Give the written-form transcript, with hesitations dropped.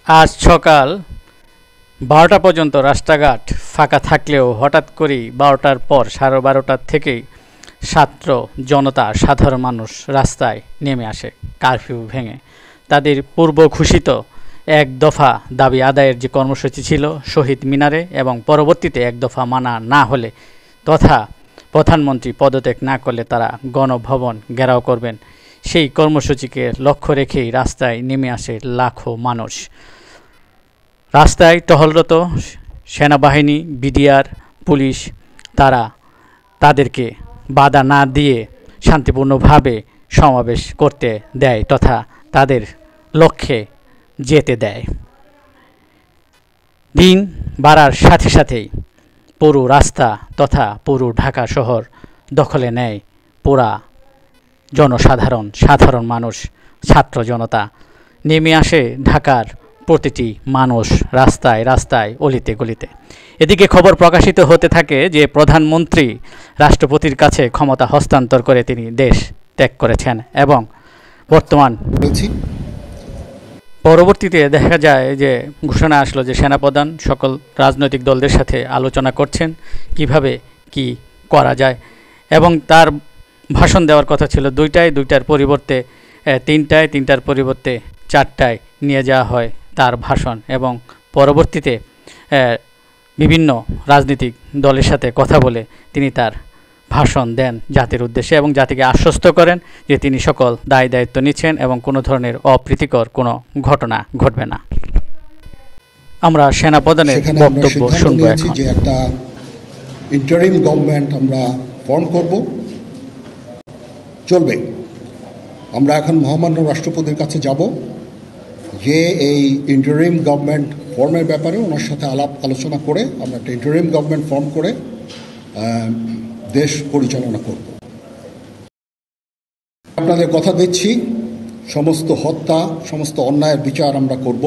আজ সকাল ১২টা পর্যন্ত রাস্তাঘাট ফাঁকা থাকলেও হঠাৎ করেই ১২টার পর ১২:৩০ থেকেই ছাত্র জনতা সাধারণ মানুষ রাস্তায় নেমে আসে কারফিউ ভেঙে। তাদের পূর্ব ঘোষিত এক দফা দাবি আদায়ের যে কর্মসূচি ছিল শহীদ মিনারে এবং পরবর্তীতে এক দফা মানা না হলে তথা প্রধানমন্ত্রী পদত্যাগ না করলে তারা গণভবন ঘেরাও করবেন, সেই কর্মসূচিকে লক্ষ্য রেখেই রাস্তায় নেমে আসে লাখো মানুষ। রাস্তায় টহলরত সেনাবাহিনী, বিডিআর, পুলিশ তারা তাদেরকে বাধা না দিয়ে শান্তিপূর্ণভাবে সমাবেশ করতে দেয় তথা তাদের লক্ষ্যে যেতে দেয়। দিন বাড়ার সাথে সাথেই পুরো রাস্তা তথা পুরো ঢাকা শহর দখলে নেয় পুরা সাধারণ মানুষ, ছাত্র জনতা নেমে আসে ঢাকার প্রতিটি মানুষ রাস্তায় রাস্তায়, অলিতে গলিতে। এদিকে খবর প্রকাশিত হতে থাকে যে প্রধানমন্ত্রী রাষ্ট্রপতির কাছে ক্ষমতা হস্তান্তর করে তিনি দেশ ত্যাগ করেছেন এবং পরবর্তীতে দেখা যায় যে ঘোষণা আসলো যে সেনাপ্রধান সকল রাজনৈতিক দলদের সাথে আলোচনা করছেন কিভাবে কি করা যায় এবং তার ভাষণ দেওয়ার কথা ছিল ২টার পরিবর্তে ৩টার পরিবর্তে ৪টায় নিয়ে যাওয়া হয় তার ভাষণ এবং পরবর্তীতে বিভিন্ন রাজনৈতিক দলের সাথে কথা বলে তিনি তার ভাষণ দেন জাতির উদ্দেশ্যে এবং জাতিকে আশ্বস্ত করেন যে তিনি সকল দায়িত্ব নিচ্ছেন এবং কোনো ধরনের অপ্রীতিকর কোনো ঘটনা ঘটবে না। আমরা সেনাপ্রধানের বক্তব্য শুনব এখন। যে একটা ইন্টারিম গভর্নমেন্ট আমরা ফর্ম করব, চলবে। আমরা এখন মহামান্য রাষ্ট্রপতির কাছে যাব যে এই ইন্টারিম গভর্নমেন্ট ফর্মের ব্যাপারে ওনার সাথে আলোচনা করে আমরা একটা ইন্টারিম গভর্নমেন্ট ফর্ম করে দেশ পরিচালনা করব। আপনাদের কথা দিচ্ছি, সমস্ত হত্যা, সমস্ত অন্যায়ের বিচার আমরা করব।